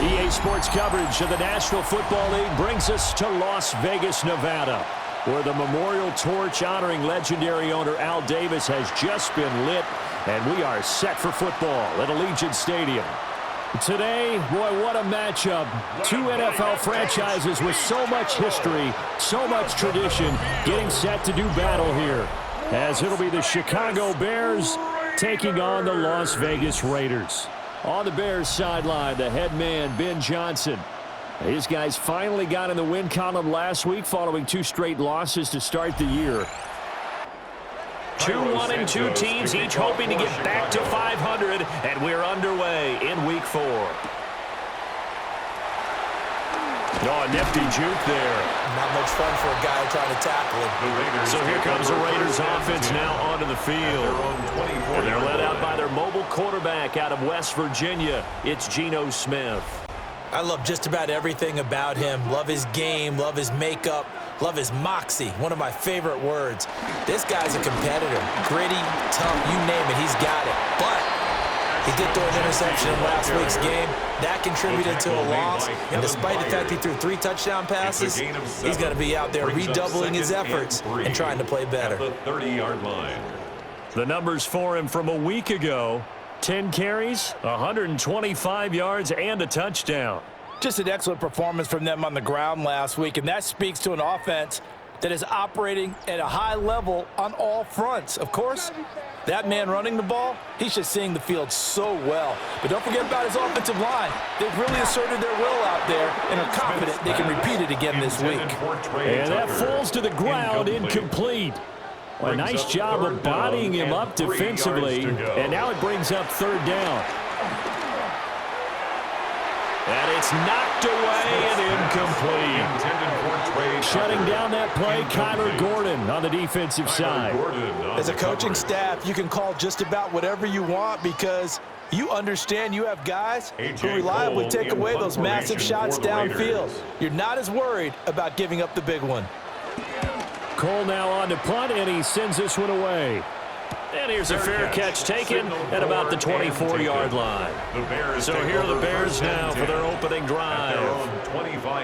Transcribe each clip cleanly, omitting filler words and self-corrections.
EA Sports coverage of the National Football League brings us to Las Vegas, Nevada, where the memorial torch honoring legendary owner Al Davis has just been lit, and we are set for football at Allegiant Stadium. Today, boy, what a matchup. Two NFL franchises with so much history, so much tradition, getting set to do battle here, as it'll be the Chicago Bears taking on the Las Vegas Raiders. On the Bears sideline, the head man, Ben Johnson. These guys finally got in the win column last week following two straight losses to start the year. 2-1-2 teams, each hoping to get back to 500, and we're underway in Week 4. Oh, a nifty juke there. Not much fun for a guy trying to tackle him. So here comes the Raiders offense now onto the field. And they're led out by their mobile quarterback out of West Virginia. It's Geno Smith. I love just about everything about him. Love his game, love his makeup, love his moxie. One of my favorite words. This guy's a competitor. Gritty, tough, you name it, he's got it. But he did throw an interception in last week's game. That contributed to a loss. And despite the fact he threw 3 touchdown passes, he's going to be out there redoubling his efforts and trying to play better. The 30-yard line. The numbers for him from a week ago: 10 carries, 125 yards, and a touchdown. Just an excellent performance from them on the ground last week, and that speaks to an offense that is operating at a high level on all fronts. Of course, that man running the ball, he's just seeing the field so well. But don't forget about his offensive line. They've really asserted their will out there and are confident they can repeat it again this week. And that falls to the ground, incomplete. Well, a nice job of bodying him up defensively, and now it brings up third down. And it's knocked away and incomplete. Shutting down that play, Kyler Gordon on the defensive side. As a coaching staff, you can call just about whatever you want because you understand you have guys who reliably take away those massive shots downfield. You're not as worried about giving up the big one. Cole now on to punt, and he sends this one away. And here's a fair catch taken at about the 24-yard line. So here are the Bears now for their opening drive.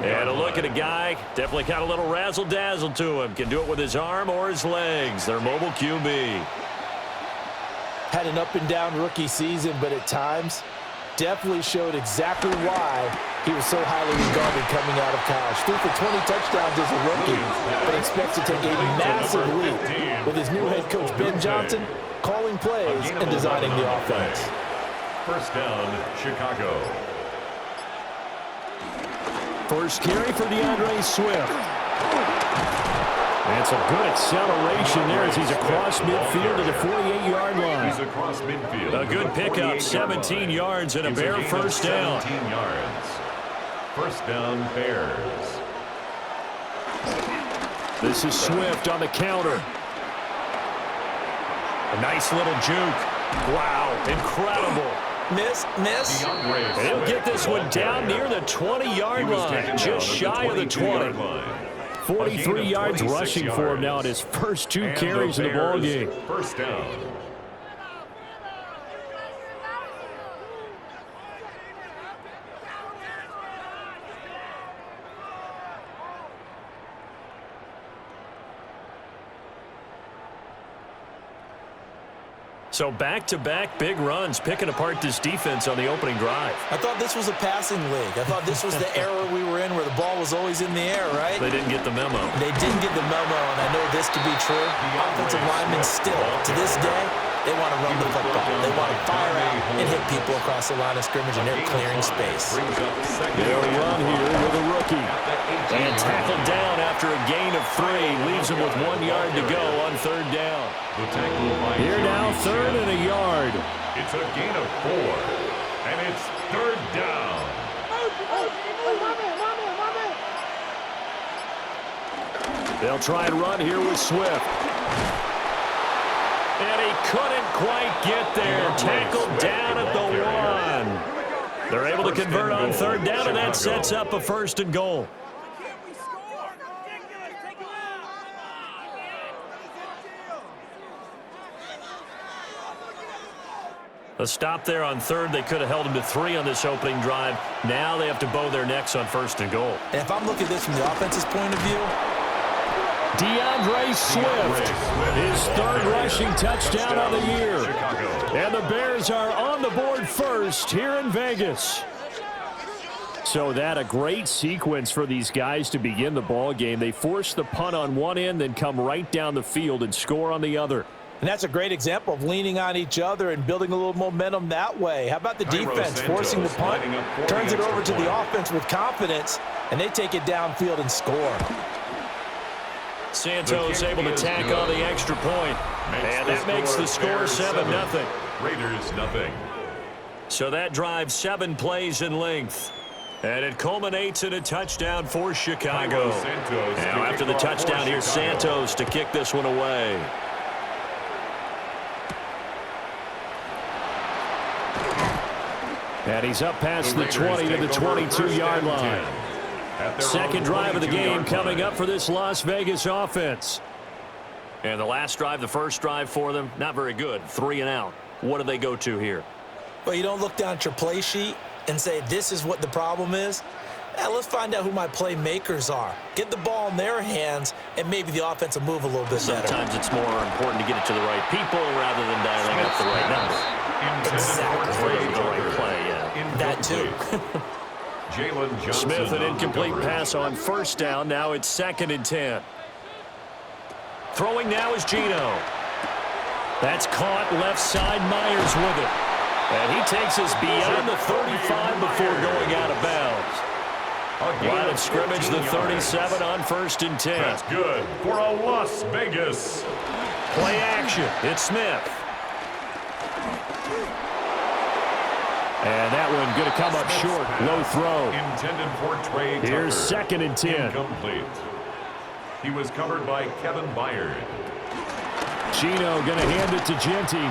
And a look at a guy, definitely got a little razzle-dazzle to him. Can do it with his arm or his legs. Their mobile QB. Had an up-and-down rookie season, but at times definitely showed exactly why he was so highly regarded coming out of college. Threw for 20 touchdowns as a rookie, but expects to take a massive leap with his new head coach, Ben Johnson, calling plays and designing the offense. First down, Chicago. First carry for DeAndre Swift. And some good acceleration there as he's across midfield to the 48-yard line. He's across midfield. A good pickup, 17 yards and a Bear first down. 17 yards. First down, Bears. This is Swift on the counter. A nice little juke. Wow, incredible. Miss. And he'll get this one down near the 20-yard line, just shy of the 20. 43 yards rushing for him now in his first 2 carries in the ballgame. First down. So back-to-back big runs, picking apart this defense on the opening drive. I thought this was a passing league. I thought this was the era we were in where the ball was always in the air, right? They didn't get the memo. They didn't get the memo, and I know this to be true. Offensive linemen still, to this day, they want to run the football. They want to fire out and hit people across the line of scrimmage, and they're clearing space. They'll run here with a rookie. And tackled down after a gain of 3. Leaves him with 1 yard to go on third down. Here now, third and a yard. It's a gain of 4. And it's third down. They'll try and run here with Swift. And he couldn't quite get there. Tackled down at the 1. They're able to convert on third down, and that sets up a first and goal. A stop there on third. They could have held him to 3 on this opening drive. Now they have to bow their necks on 1st and goal. And if I'm looking at this from the offense's point of view, DeAndre Swift, his 3rd rushing touchdown of the year. And the Bears are on the board first here in Vegas. So that a great sequence for these guys to begin the ball game. They force the punt on one end, then come right down the field and score on the other. And that's a great example of leaning on each other and building a little momentum that way. How about the defense forcing the punt, turns it over to the offense with confidence, and they take it downfield and score. Santos able to tack on the extra point. And that makes the score 7-0. Raiders nothing. So that drive 7 plays in length. And it culminates in a touchdown for Chicago. Now after the touchdown, here's Santos to kick this one away. And he's up past the 20 to the 22-yard line. Second drive of the game coming up for this Las Vegas offense. And the last drive, the first drive for them, not very good. 3 and out. What do they go to here? well, you don't look down at your play sheet and say, this is what the problem is. Let's find out who my playmakers are. Get the ball in their hands, and maybe the offense will move a little bit better. Sometimes it's more important to get it to the right people rather than dialing up the right number. Exactly. The right play, yeah. That too. Smith, an incomplete pass on first down. Now it's 2nd and 10. Throwing now is Geno. That's caught left side. Myers with it. And he takes us beyond the 35 before going out of bounds. Line of scrimmage, the 37 on 1st and 10. That's good for a Las Vegas. Play action. It's Smith. And that one going to come up short. Low throw. Intended for Trey Tucker. Here's 2nd and 10. Incomplete. He was covered by Kevin Byard. Geno going to hand it to Genty.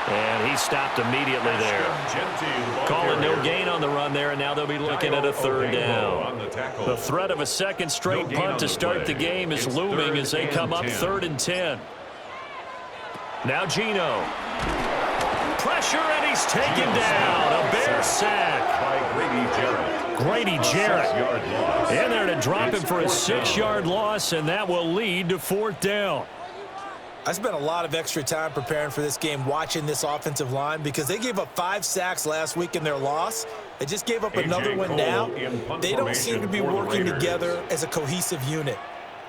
And he stopped immediately there. Calling no gain on the run there, and now they'll be looking at a 3rd down. The threat of a second straight punt to start the game is looming as they come up 3rd and 10. Now Geno. Pressure, and he's taken down. A Bear sack. By Grady Jarrett in there to drop him for a 6-yard loss, and that will lead to 4th down. I spent a lot of extra time preparing for this game, watching this offensive line, because they gave up 5 sacks last week in their loss. They just gave up another one now. They don't seem to be working together as a cohesive unit.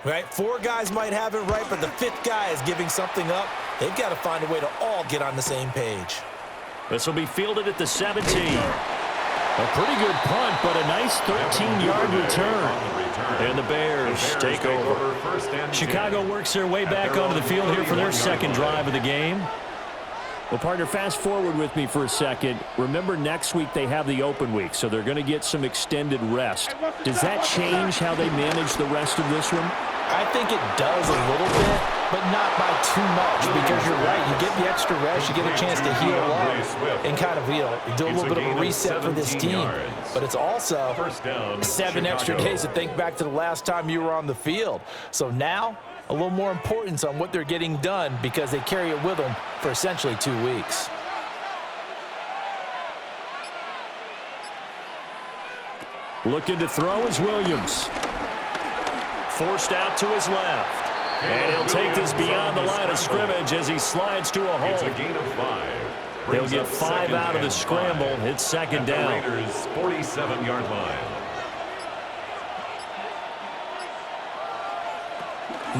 Right? 4 guys might have it right, but the 5th guy is giving something up. They've got to find a way to all get on the same page. This will be fielded at the 17. A pretty good punt, but a nice 13-yard return. And the Bears take over. Chicago works their way back onto the field here for their 2nd drive of the game. Well, partner, fast forward with me for a second. Remember, next week they have the open week, so they're going to get some extended rest. Does that change how they manage the rest of this one? I think it does a little bit, but not by too much, because you're right. You get the extra rest, you get a chance to heal up and kind of do a little bit of a reset for this team. But it's also 7 extra days to think back to the last time you were on the field. So now, a little more importance on what they're getting done, because they carry it with them for essentially 2 weeks. Looking to throw is Williams. Forced out to his left. And he'll take this beyond the line of scrimmage as he slides to a hole. It's a gain of 5. He'll get 5 out of the scramble. It's 2nd down. Raiders 47-yard line.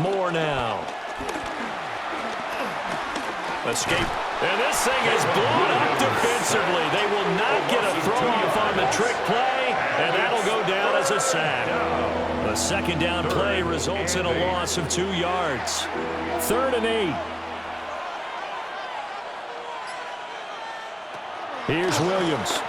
More now. Escape. And this thing is blown up defensively. They will not get a throw-off on the trick play, and that'll go down as a sack. The 2nd down play results in a loss of 2 yards. 3rd and 8. Here's Williams.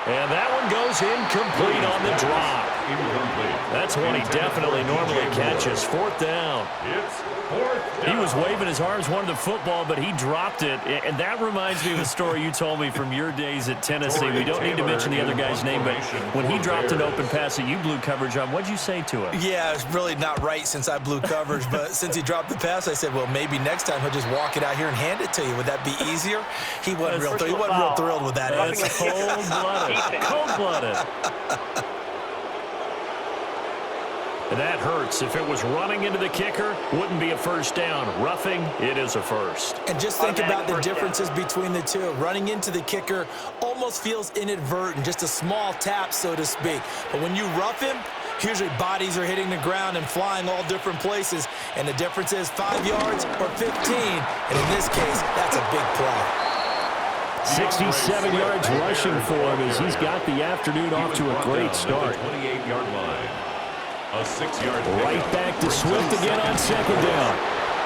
And that one goes incomplete on the drop. Incomplete. That's one he definitely normally catches. Fourth down. It's fourth down. He was waving his arms, wanted the football, but he dropped it. And that reminds me of a story you told me from your days at Tennessee. We don't need to mention the other guy's name, but when he dropped an open pass that you blew coverage on, what'd you say to him? Yeah, it's really not right since I blew coverage, but since he dropped the pass, I said, well, maybe next time he'll just walk it out here and hand it to you. Would that be easier? He wasn't real thrilled with that. That's cold-blooded. Cold-blooded. And that hurts. If it was running into the kicker, wouldn't be a first down. Roughing, it is a first. And just think about the differences between the two. Running into the kicker almost feels inadvertent, just a small tap, so to speak. But when you rough him, usually bodies are hitting the ground and flying all different places. And the difference is 5 yards or 15. And in this case, that's a big play. 67 yards rushing for him as he's got the afternoon off to a great start. 28-yard line. A 6-yard Right back to Swift again on second down.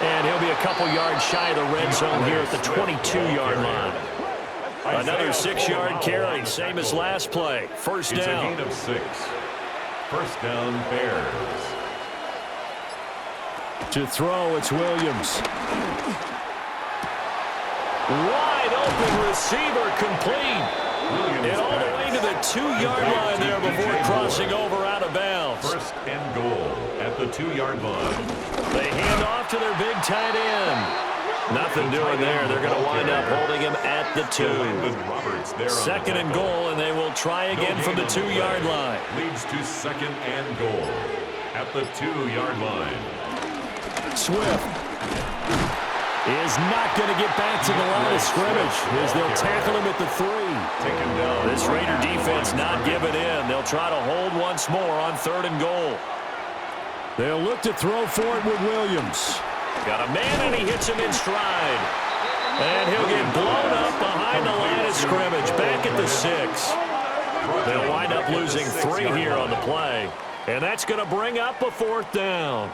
And he'll be a couple yards shy of the red zone here at the 22-yard line. Another 6-yard carry, same as last play. First down. It's a gain of 6. First down, Bears. To throw, it's Williams. Wide open receiver, complete. And all the way to the 2-yard line there before crossing over out of bounds. First and goal at the 2-yard line. They hand off to their big tight end. Nothing doing there. They're going to wind up holding him at the 2. Second and goal, and they will try again from the 2-yard line. Leads to second and goal at the 2-yard line. Swift is not going to get back to the line of scrimmage as they'll tackle him at the 3. This Raider defense not giving in. They'll try to hold once more on third and goal. They'll look to throw for it with Williams. Got a man, and he hits him in stride. And he'll get blown up behind the line of scrimmage, back at the 6. They'll wind up losing 3 here on the play. And that's going to bring up a fourth down.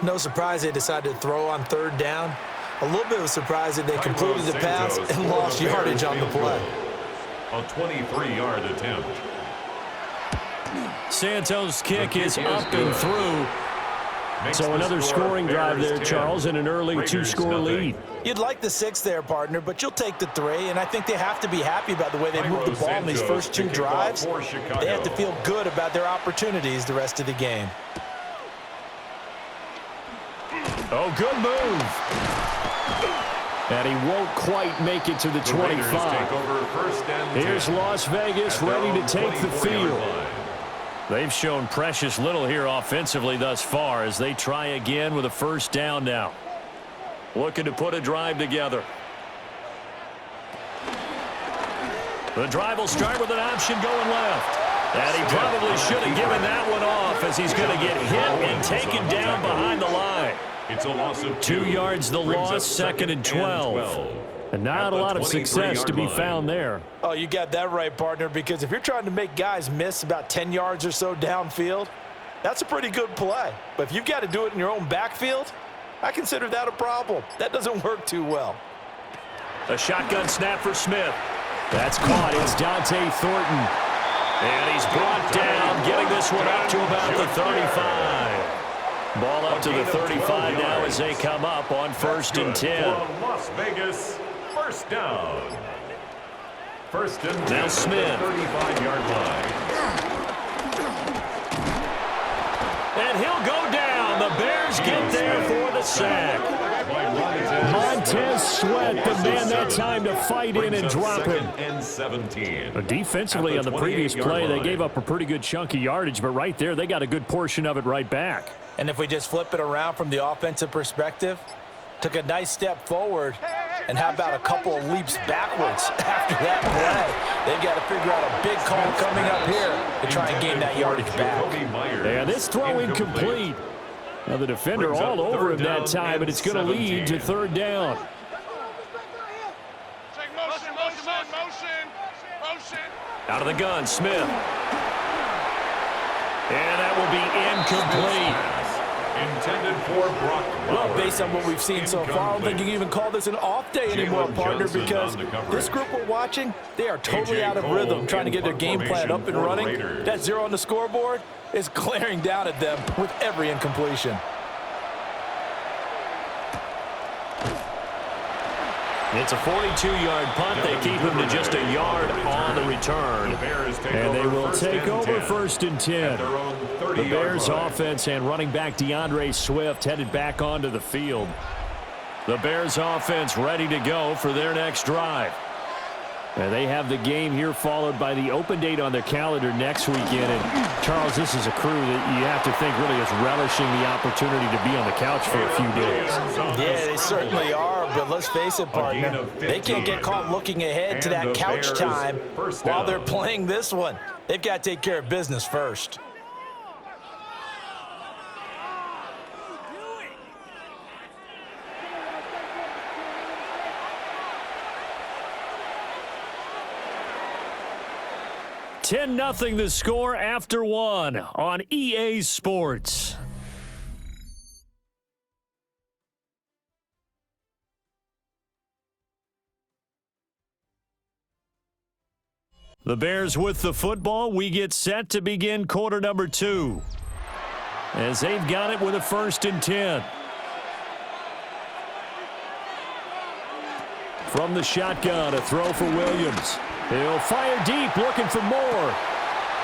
No surprise they decided to throw on third down. A little bit of a surprise that they completed the pass and lost yardage on the play. A 23-yard attempt. Santos' kick is up and through. So another scoring drive there, Charles, and an early 2-score lead. You'd like the 6 there, partner, but you'll take the 3, and I think they have to be happy about the way they moved the ball in these first 2 drives. They have to feel good about their opportunities the rest of the game. Oh, good move. And he won't quite make it to the 25. Here's Las Vegas ready to take the field. They've shown precious little here offensively thus far as they try again with a first down now. Looking to put a drive together. The drive will start with an option going left. And he probably should have given that one off as he's going to get hit and taken down behind the line. It's a loss of 2 yards the loss, second and 12. And not a lot of success to be found there. Oh, you got that right, partner, because if you're trying to make guys miss about 10 yards or so downfield, that's a pretty good play. But if you've got to do it in your own backfield, I consider that a problem. That doesn't work too well. A shotgun snap for Smith. That's caught. It's Dante Thornton. And he's brought down, getting this one up to about the 35. Ball up to the 35 now as they come up on first and 10. Las Vegas, first down. First and 10. Now Smith. 35-yard line. And he'll go down. The Bears get there for the sack. Montez Sweat, the man that time to fight in and drop him. And 17. But defensively on the previous play, they gave up a pretty good chunk of yardage, but right there, they got a good portion of it right back. And if we just flip it around from the offensive perspective, took a nice step forward, and how about a couple of leaps backwards after that play? They've got to figure out a big call coming up here to try and gain that yardage back. Yeah, this throw incomplete. Now the defender all over him that time, but it's going to lead to third down. Out of the gun, Smith. And that will be incomplete. Intended for Brock. Well, based on what we've seen so far, I don't think you can even call this an off day anymore, partner, because this group we're watching, they are totally out of rhythm trying to get their game plan up and running. That 0 on the scoreboard is glaring down at them with every incompletion. It's a 42-yard punt. They keep him to just a yard on the return. And they will take over 1st and 10. The Bears offense and running back DeAndre Swift headed back onto the field. The Bears offense ready to go for their next drive. And they have the game here followed by the open date on their calendar next weekend. And, Charles, this is a crew that you have to think really is relishing the opportunity to be on the couch for a few days. Yeah, they certainly are, but let's face it, partner. They can't get caught looking ahead to that couch time while they're playing this one. They've got to take care of business first. $10-0 the score after 1 on EA Sports. The Bears with the football. We get set to begin quarter number 2. As they've got it with a 1st and 10. From the shotgun, a throw for Williams. He'll fire deep, looking for more.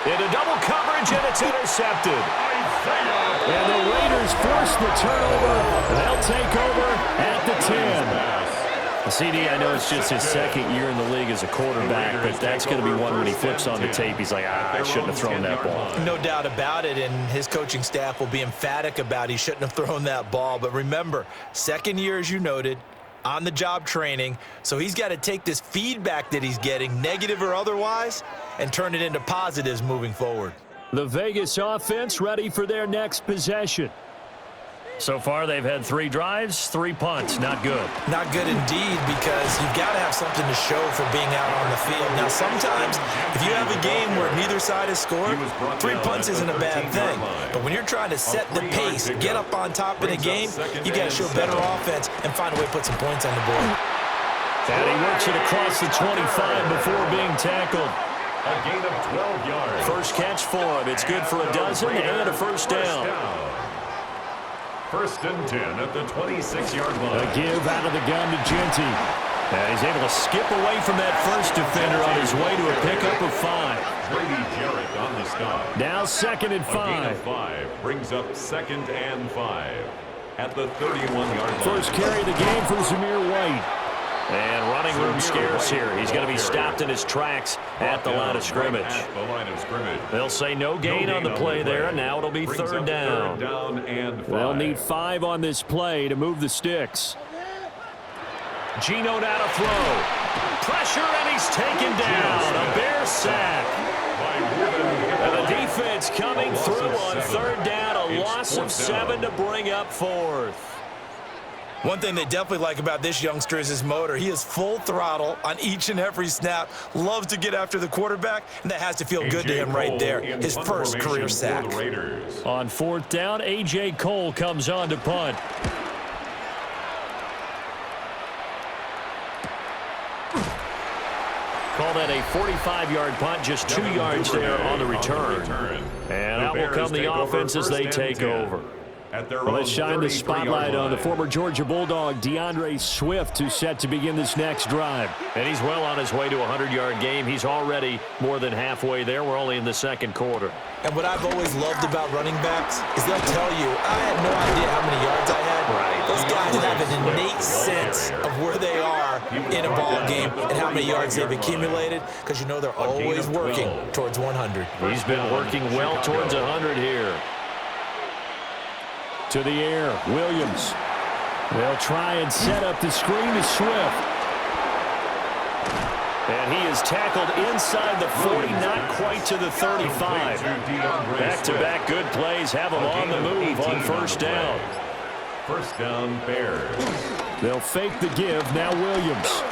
Into double coverage, and it's intercepted. And the Raiders force the turnover. They'll take over at the 10. CD, I know it's just his 2nd year in the league as a quarterback, but that's going to be one when he flips on the tape. He's like, I shouldn't have thrown that ball. No doubt about it, and his coaching staff will be emphatic about he shouldn't have thrown that ball. But remember, 2nd year, as you noted, on-the-job training, so he's got to take this feedback that he's getting, negative or otherwise, and turn it into positives moving forward. The Vegas offense ready for their next possession. So far, they've had 3 drives, 3 punts. Not good. Not good indeed, because you've got to have something to show for being out on the field. Now, sometimes, if you have a game where neither side has scored, 3 punts isn't a bad thing. But when you're trying to set the pace, get up on top in a game, you got to show better offense and find a way to put some points on the board. And he works it across the 25 before being tackled. A gain of 12 yards. First catch for him. It's good for a dozen and a first down. 1st and 10 at the 26-yard line. A give out of the gun to Genty. And he's able to skip away from that first defender on his way to a pickup of 5. Brady Jarrett on the stop. Now 2nd and 5. A gain of 5 brings up 2nd and 5 at the 31-yard line. First carry of the game for Zamir White. And running room scarce here. He's going to be stopped in his tracks at the line of scrimmage. They'll say no gain on the play there, and now it'll be 3rd down. They'll need 5 on this play to move the sticks. Geno now to throw. Pressure, and he's taken down. A Bear sack. And the defense coming through on 3rd down. A loss of 7 to bring up 4th. One thing they definitely like about this youngster is his motor. He is full throttle on each and every snap, loves to get after the quarterback, and that has to feel good to him right there. His first career sack. On 4th down, A.J. Cole comes on to punt. Call that a 45-yard punt, just 2 yards there on the return. And out will come the offense as they take over. Well, let's shine the spotlight on the former Georgia Bulldog, DeAndre Swift, who's set to begin this next drive. And he's well on his way to a 100-yard game. He's already more than halfway there. We're only in the 2nd quarter. And what I've always loved about running backs is they'll tell you, I had no idea how many yards I had. Right. Those guys have an innate sense of where they are in a ball game and how many yards they've accumulated, because you know they're always working towards 100. He's been working well towards 100 here. To the air, Williams. They'll try and set up the screen to Swift. And he is tackled inside the 40, not quite to the 35. Back-to-back good plays have him on the move on 1st down. 1st down, Bears. They'll fake the give, now Williams.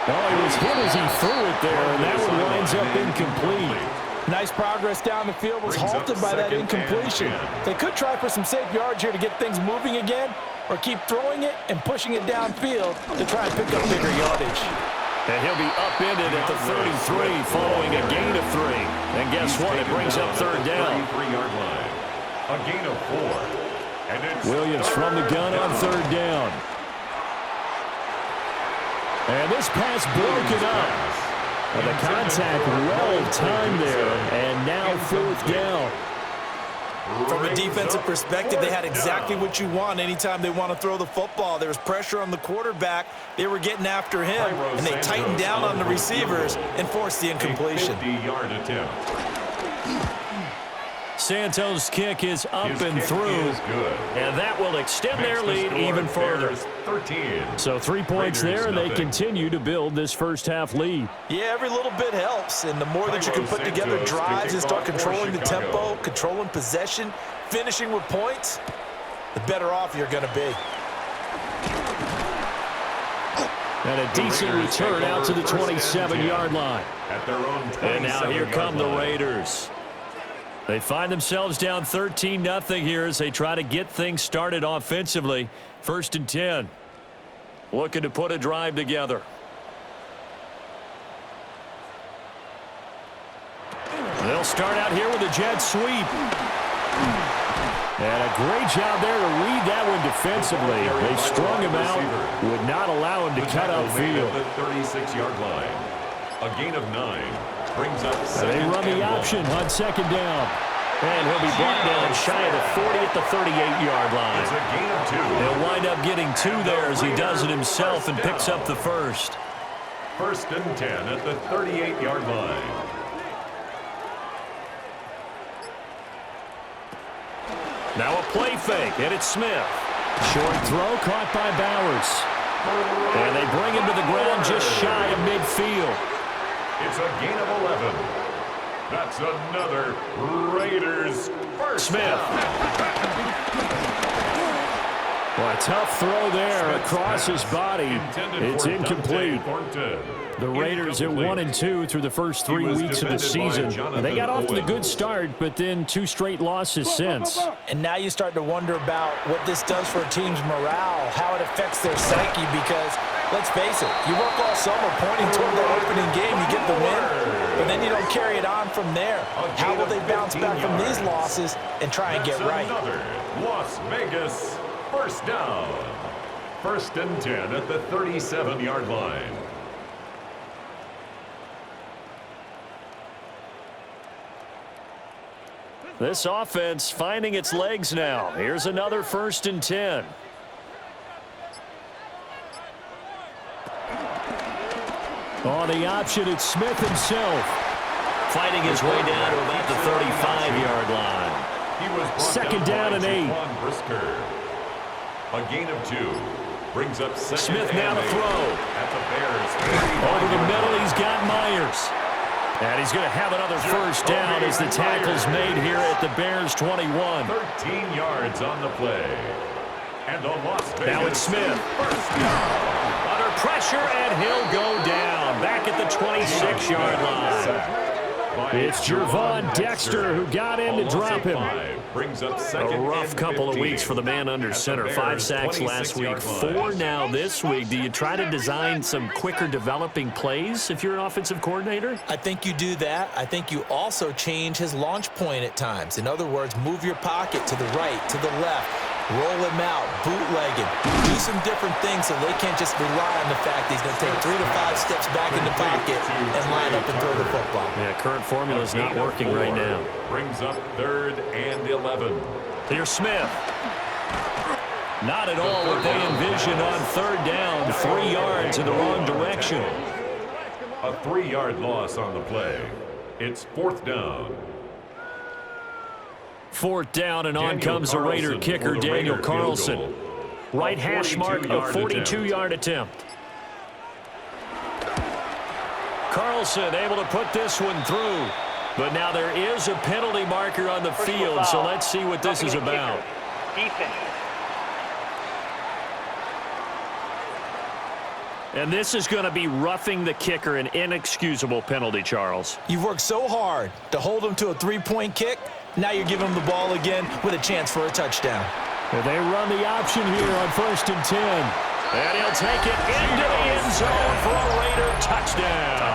Oh, he was hit as he threw it there, and that one winds up incomplete. Nice progress down the field, was halted by that incompletion. They could try for some safe yards here to get things moving again, or keep throwing it and pushing it downfield to try and pick up bigger yardage. And he'll be upended at the 33 following a gain of 3. And guess what? It brings up third down. 33-yard line. A gain of 4. And it's Williams from the gun on third down. And this pass broken up. And the contact well timed there. And now fourth down. From a defensive perspective, they had exactly what you want anytime they want to throw the football. There was pressure on the quarterback. They were getting after him, and they tightened down on the receivers and forced the incompletion. 50-yard attempt. Santos' kick is up and through, and that will extend their lead even further. 13. So 3 points there, and they continue to build this first-half lead. Yeah, every little bit helps, and the more that you can put together drives and start controlling the tempo, controlling possession, finishing with points, the better off you're going to be. And a decent return out to the 27-yard line. At their own 27-yard line. And now here come the Raiders. They find themselves down 13-0 here as they try to get things started offensively. 1st and 10. Looking to put a drive together. They'll start out here with a jet sweep. And a great job there to read that one defensively. They strung him out, would not allow him to cut upfield. The 36-yard line. A gain of 9. Brings up they run the option on 2nd down. And he'll be brought down shy of the 40 at the 38-yard line. It's a gain of 2. He'll wind up getting 2 there as he does it himself and picks up the first. 1st and 10 at the 38-yard line. Now a play fake, and it's Smith. Short throw caught by Bowers. And they bring him to the ground just shy of midfield. It's a gain of 11. That's another Raiders first. Smith. Well, a tough throw there across his body. It's incomplete. The Raiders at 1-2 through the first 3 weeks of the season. They got off to a good start, but then 2 straight losses since. And now you start to wonder about what this does for a team's morale, how it affects their psyche, because let's face it, you work all summer pointing toward that opening game, you get the win, but then you don't carry it on from there. How will they bounce back from these losses and try and get right? Another Las Vegas first down. 1st and 10 at the 37-yard line. This offense finding its legs now. Here's another 1st and 10. On the option, it's Smith himself. Fighting his way down to about the 35-yard line. He was 2nd down and 8. A gain of 2. Brings up 2nd Smith now to throw. At the Bears. Over the middle, he's got Myers. And he's going to have another first down as the tackle's made here at the Bears 21. 13 yards on the play. And the Las Vegas now it's Smith. First down. Under pressure, and he'll go down. Back at the 26-yard line. It's Gervon Dexter who got in to drop him. Brings up A rough couple of weeks for the man under center. 5 sacks last week, 4 now this week. Do you try to design some quicker developing plays if you're an offensive coordinator? I think you do that. I think you also change his launch point at times. In other words, move your pocket to the right, to the left. Roll him out, bootleg him, do some different things so they can't just rely on the fact that he's going to take 3 to 5 steps back in the pocket and line up and throw the football. Yeah, current formula is not working right now. Brings up 3rd and 11. Here's Smith. Not at all what they envisioned on 3rd down. 3 yards in the wrong direction. A 3-yard loss on the play. It's 4th down. 4th down, and on comes the Raider kicker, Daniel Carlson. Right hash mark, a 42-yard attempt. Carlson able to put this one through. But now there is a penalty marker on the field, so let's see what this is about. And this is going to be roughing the kicker, an inexcusable penalty, Charles. You've worked so hard to hold him to a three-point kick. Now you're giving him the ball again with a chance for a touchdown. And they run the option here on 1st and 10. And he'll take it into the end zone for a Raider touchdown.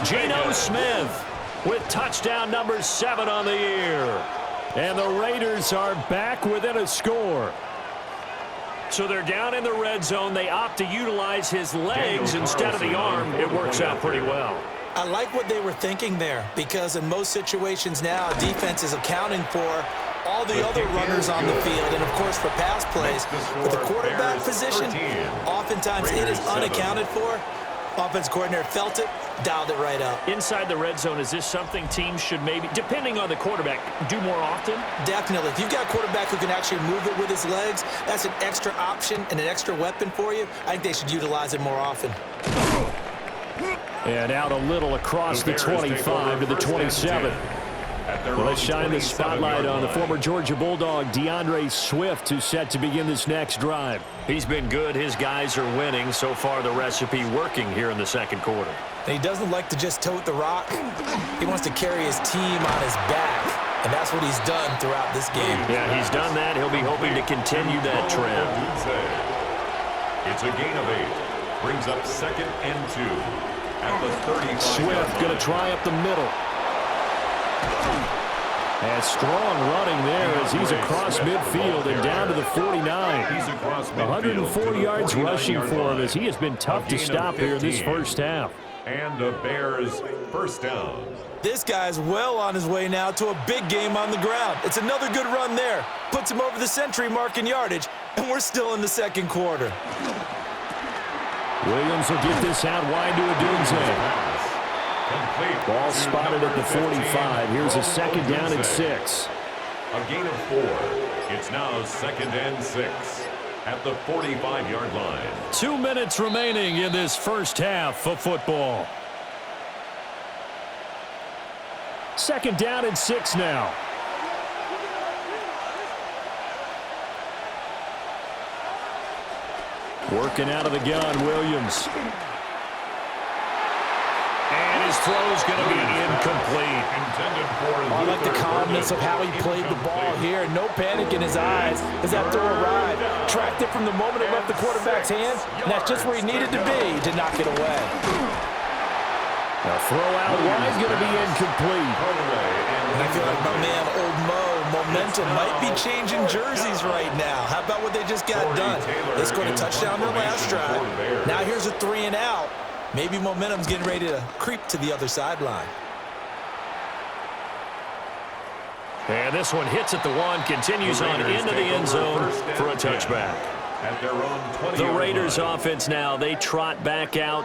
Geno Smith with touchdown number 7 on the year. And the Raiders are back within a score. So they're down in the red zone. They opt to utilize his legs instead of the arm. It works out pretty well. I like what they were thinking there, because in most situations now, defense is accounting for all the other runners on the field, and of course for pass plays. With the quarterback position, oftentimes it is unaccounted for. Offense coordinator felt it, dialed it right up. Inside the red zone, is this something teams should maybe, depending on the quarterback, do more often? Definitely. If you've got a quarterback who can actually move it with his legs, that's an extra option and an extra weapon for you. I think they should utilize it more often. And out a little across the 25 to the 27. Well, let's shine the spotlight on the former Georgia Bulldog, DeAndre Swift, who's set to begin this next drive. He's been good. His guys are winning. So far, the recipe working here in the second quarter. And he doesn't like to just tote the rock. He wants to carry his team on his back, and that's what he's done throughout this game. Yeah, he's done that. He'll be hoping to continue that trend. It's a gain of 8. Brings up 2nd and 2 at the 35. Swift going to try up the middle. And strong running there as he's across midfield and down to the 49. 104 yards rushing for him as he has been tough to stop here in this first half. And the Bears first down. This guy's well on his way now to a big game on the ground. It's another good run there. Puts him over the century mark in yardage, and we're still in the second quarter. Williams will get this out wide to Odunze. Ball spotted at the 45. Here's a 2nd down and 6. A gain of 4. It's now 2nd and 6 at the 45-yard line. 2 minutes remaining in this first half of football. 2nd down and 6 now. Working out of the gun, Williams. And his throw's going to be incomplete. I like the calmness of how he played the ball here. No panic in his eyes as that throw arrived. Tracked it from the moment it left the quarterback's hands, and that's just where he needed to be to knock it away. The throw out wide is going to be incomplete. And I feel like my man, Old Mo, momentum might be changing jerseys right now. How about what they just got done? They scored a touchdown their last drive. Now here's a 3 and out. Maybe momentum's getting ready to creep to the other sideline. And this one hits at the 1, continues on into the end zone for a touchback. The Raiders offense now, they trot back out.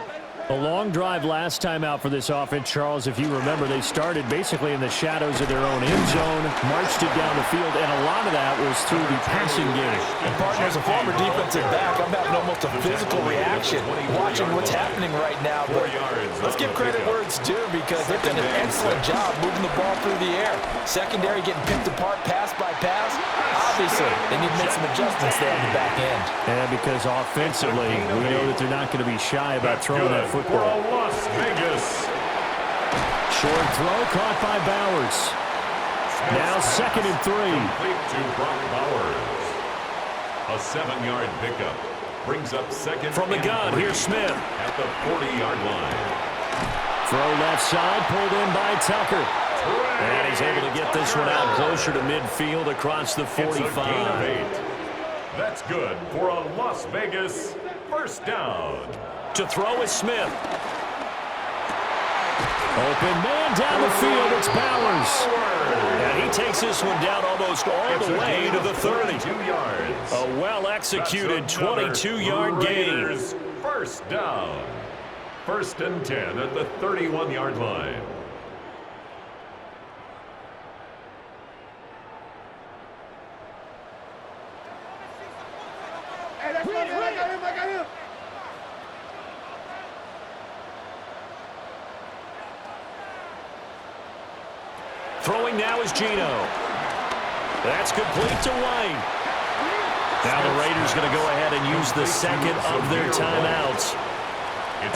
A long drive last time out for this offense, Charles. If you remember, they started basically in the shadows of their own end zone, marched it down the field, and a lot of that was through the passing game. And partner, as a former defensive back, I'm having almost a physical reaction watching what's happening right now. But let's give credit where it's due, because they've done an excellent job moving the ball through the air. Secondary getting picked apart pass by pass. Obviously, they need to make some adjustments there on the back end. And because offensively, we know that they're not going to be shy about throwing that football. Las Vegas. Short throw caught by Bowers. Now 2nd and 3. Complete to Brock Bowers. A 7-yard pickup. Brings up 2nd From the gun, here's Smith. At the 40-yard line. Throw left side, pulled in by Tucker. And he's able to get this one out closer to midfield across the 45. It's a gain of 8. That's good for a Las Vegas first down. To throw is Smith. Open man down the field, it's Bowers. And he takes this one down almost all the way to the 30. 22 yards. A well-executed 22-yard gain. First down. 1st and 10 at the 31-yard line. Throwing now is Geno. That's complete to White. Now the Raiders going to go ahead and use the second of their timeouts,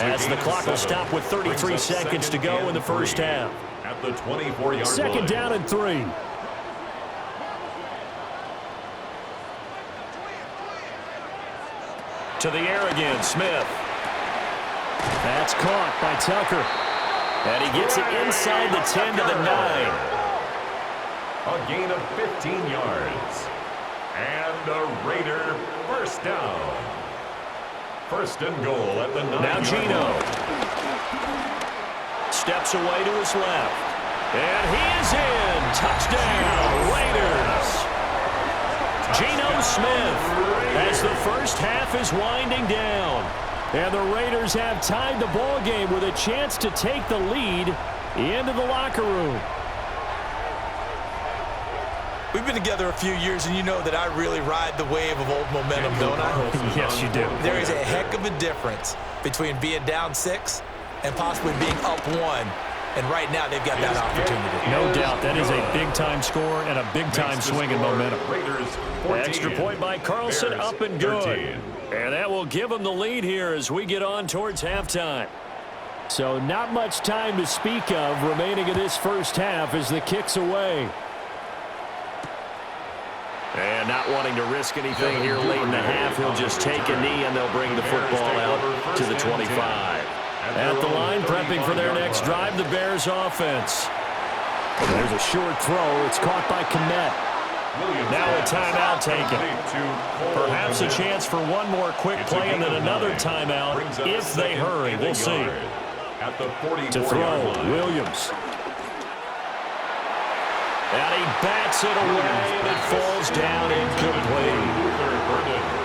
as the clock will stop with 33 seconds to go in the first half. At the 24-yard line. Second down and 3. To the air again, Smith. That's caught by Tucker. And he gets it inside the 10 to the 9. A gain of 15 yards. And a Raider first down. First and goal at the 9. Now Gino. Steps away to his left. And he is in. Touchdown, Raiders. Geno Smith, as the first half is winding down. And the Raiders have tied the ball game with a chance to take the lead into the locker room. We've been together a few years, and you know that I really ride the wave of old momentum, don't I? Yes, you do. There is a heck of a difference between being down 6 and possibly being up 1. And right now, they've got that opportunity. No doubt. That is a big-time score and a big-time swing in momentum. Extra point by Carlson, up and good. And that will give them the lead here as we get on towards halftime. So not much time to speak of remaining in this first half as the kick's away. And not wanting to risk anything here late in the half, he'll just take a knee and they'll bring the football out to the 25. At the line, prepping for their next drive, the Bears offense. There's a short throw. It's caught by Kmet. Now a timeout taken. Perhaps a chance for one more quick play and then another timeout if they hurry. We'll see. To throw, Williams. And he bats it away, and it falls down incomplete.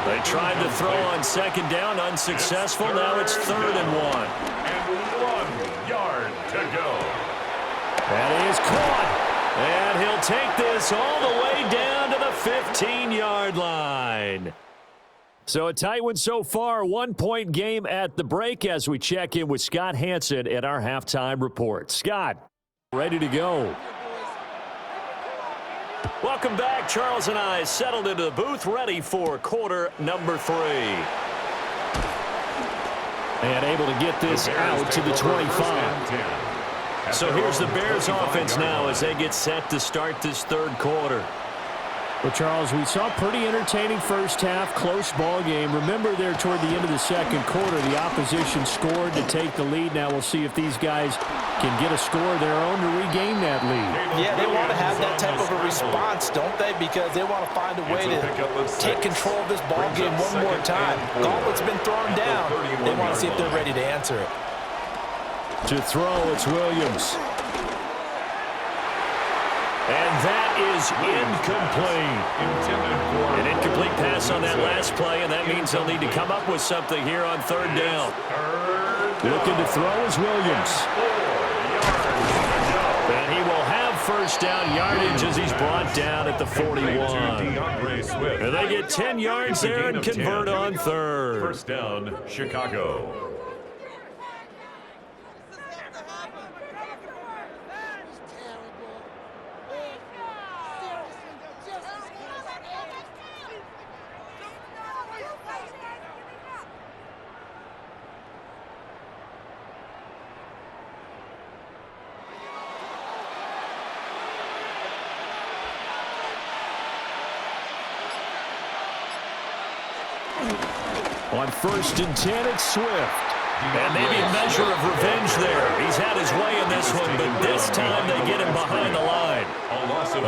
They tried to throw on second down, unsuccessful. Now it's 3rd and 1. And 1 yard to go. That is caught. And he'll take this all the way down to the 15-yard line. So a tight one so far. 1-point game at the break as we check in with Scott Hansen at our halftime report. Scott, ready to go. Welcome back. Charles and I settled into the booth, ready for quarter number 3. And able to get this out to the 25. So here's the Bears offense now as they get set to start this third quarter. Well, Charles, we saw a pretty entertaining first half, close ball game. Remember there toward the end of the second quarter, the opposition scored to take the lead. Now we'll see if these guys can get a score of their own to regain that lead. Yeah, they want to have that type of a response, don't they? Because they want to find a way to take control of this ball game one more time. Gauntlet's been thrown down. They want to see if they're ready to answer it. To throw, it's Williams. And that is incomplete. An incomplete pass on that last play, and that means they'll need to come up with something here on 3rd down. Looking to throw is Williams. And he will have first down yardage as he's brought down at the 41. And they get 10 yards there and convert on 3rd. First down, Chicago. On 1st and 10, it's Swift. And maybe a measure of revenge there. He's had his way in this one, but this time they get him behind the line.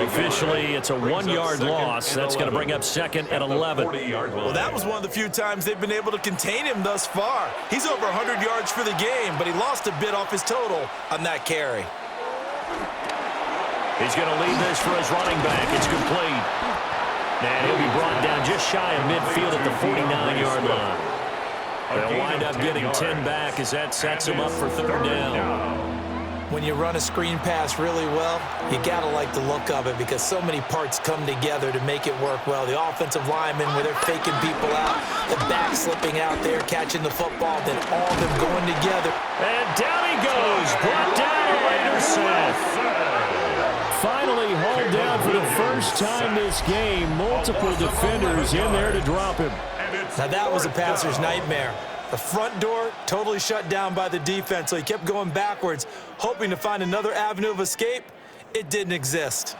Officially, it's a 1-yard loss. That's going to bring up 2nd and 11. Well, that was one of the few times they've been able to contain him thus far. He's over 100 yards for the game, but he lost a bit off his total on that carry. He's going to lead this for his running back. It's complete. And he'll be brought down just shy of midfield at the 49-yard line. They'll wind up getting 10 back as that sets him up for 3rd down. When you run a screen pass really well, you got to like the look of it because so many parts come together to make it work well. The offensive linemen, where they're faking people out, the back slipping out there, catching the football, then all of them going together. And down he goes, brought down a Raider set. finally hauled down for the first time this game. Multiple defenders in there to drop him. Now that was a passer's nightmare. The front door totally shut down by the defense, so he kept going backwards, hoping to find another avenue of escape. It didn't exist.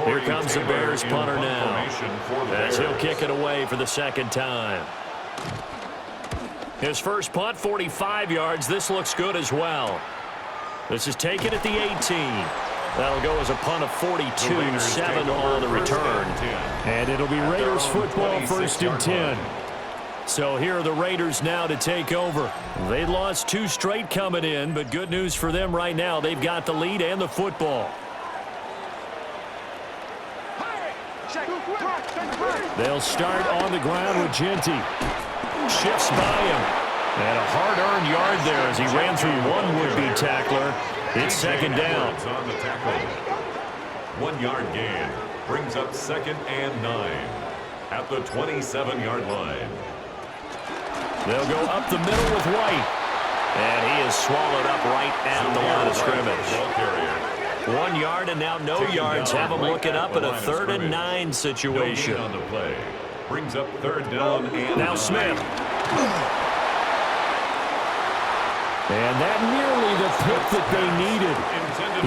Here comes the Bears punter now, as he'll kick it away for the second time. His first punt, 45 yards. This looks good as well. This is taken at the 18. That'll go as a punt of 42, 7 on the return. And it'll be Raiders football, first and 10. So here are the Raiders now to take over. They lost 2 straight coming in, but good news for them right now. They've got the lead and the football. They'll start on the ground with Genty. Shifts by him. And a hard-earned yard there as he ran through one would-be tackler. It's second down. On the tackle. 1 yard gain brings up second and 9 at the 27-yard line. They'll go up the middle with White. And he is swallowed up right at the line of scrimmage. 1 yard and now no yards. Have him looking up at a 3rd and 9 situation. On the play. Brings up 3rd down and now Smith. And that nearly the pick that they needed.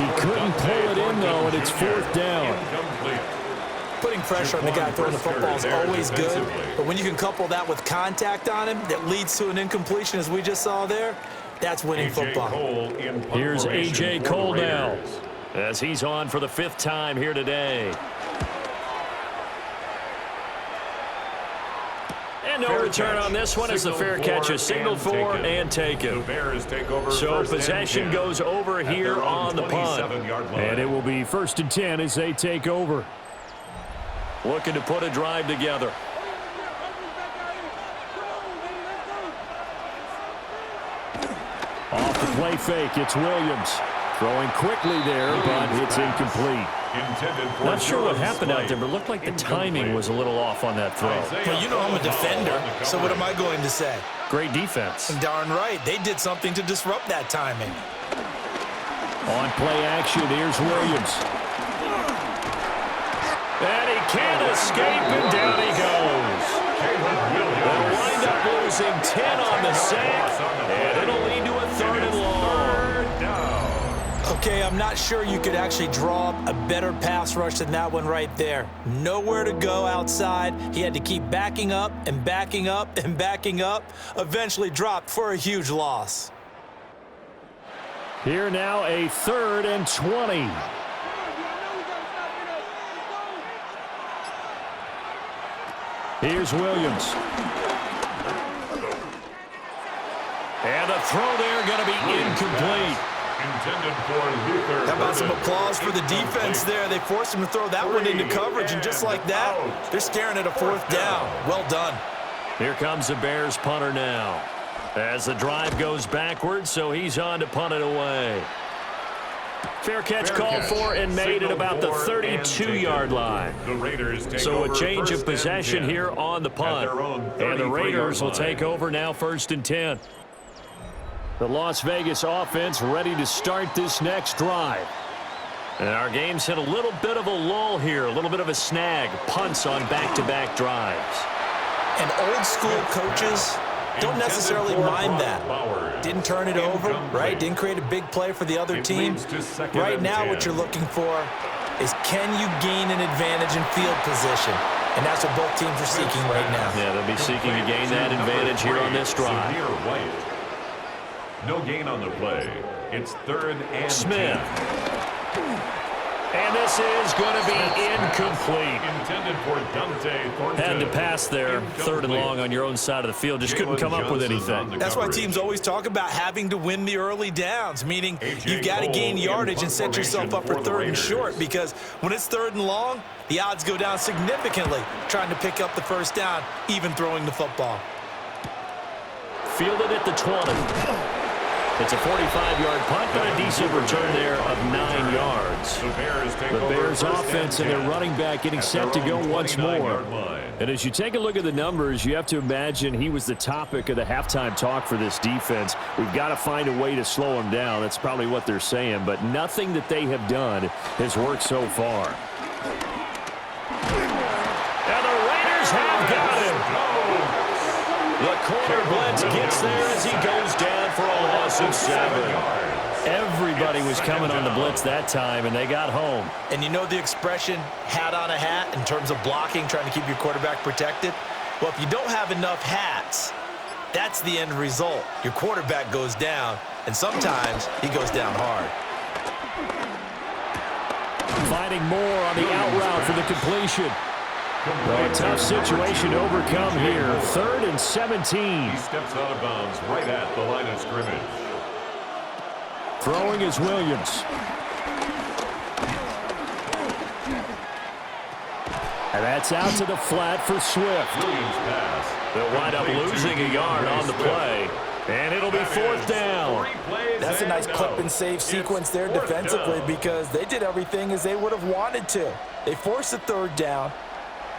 He couldn't pull it in, though, and it's 4th down. Putting pressure on the guy throwing the football is always good, but when you can couple that with contact on him that leads to an incompletion, as we just saw there, that's winning football. Here's A.J. Cole now, as he's on for the 5th time here today. And no return on this one as the fair catch is signaled for and taken. So possession goes over here on the punt. And it will be 1st and 10 as they take over. Looking to put a drive together. Off the play fake, it's Williams. Throwing quickly there, but it's incomplete. Not sure what happened out there, but it looked like the timing was a little off on that throw. Well, you know I'm a defender, so what am I going to say? Great defense. Darn right. They did something to disrupt that timing. On play action, here's Williams. And he can't escape, and down he goes. They'll wind up losing 10 on the sack, and it'll lead to a 3rd and long. Okay, I'm not sure you could actually draw up a better pass rush than that one right there. Nowhere to go outside. He had to keep backing up and backing up and backing up. Eventually dropped for a huge loss. Here now a 3rd and 20. Here's Williams. And the throw there going to be incomplete. How about some applause for the defense there? They forced him to throw that one into coverage, and just like that, they're staring at a 4th down. Well done. Here comes the Bears punter now. As the drive goes backwards, so he's on to punt it away. Fair catch called for and made at about the 32-yard line. So a change of possession here on the punt. And the Raiders will take over now 1st and 10. The Las Vegas offense ready to start this next drive. And our game's hit a little bit of a lull here, a little bit of a snag. Punts on back-to-back drives. And old-school coaches don't necessarily mind that. Didn't turn it over, right? Didn't create a big play for the other team. Right now what you're looking for is can you gain an advantage in field position? And that's what both teams are seeking right now. Yeah, they'll be seeking to gain that advantage here on this drive. No gain on the play. It's 3rd and Smith. And this is going to be incomplete. Intended for Dante Thornton. Had to pass there, 3rd and long on your own side of the field. Just couldn't come up with anything. That's why teams always talk about having to win the early downs, meaning you've got to gain yardage and set yourself up for 3rd and short, because when it's 3rd and long, the odds go down significantly trying to pick up the 1st down, even throwing the football. Fielded at the 20. It's a 45-yard punt, but a decent return there of 9 yards. The Bears offense and their running back getting set to go once more. And as you take a look at the numbers, you have to imagine he was the topic of the halftime talk for this defense. We've got to find a way to slow him down. That's probably what they're saying, but nothing that they have done has worked so far. And the Raiders have got him. The corner blitz gets there as he goes down for a loss of 7. Everybody was coming on the blitz that time, and they got home. And you know the expression, hat on a hat, in terms of blocking, trying to keep your quarterback protected? Well, if you don't have enough hats, that's the end result. Your quarterback goes down, and sometimes he goes down hard. Finding more on the out route for the completion. Well, a tough situation to overcome here. 3rd and 17. He steps out of bounds right at the line of scrimmage. Throwing is Williams. And that's out to the flat for Swift. Williams pass. They'll wind up losing a yard on the play. And it'll be 4th down. That's a nice clip and save sequence there defensively because they did everything as they would have wanted to. They forced a 3rd down,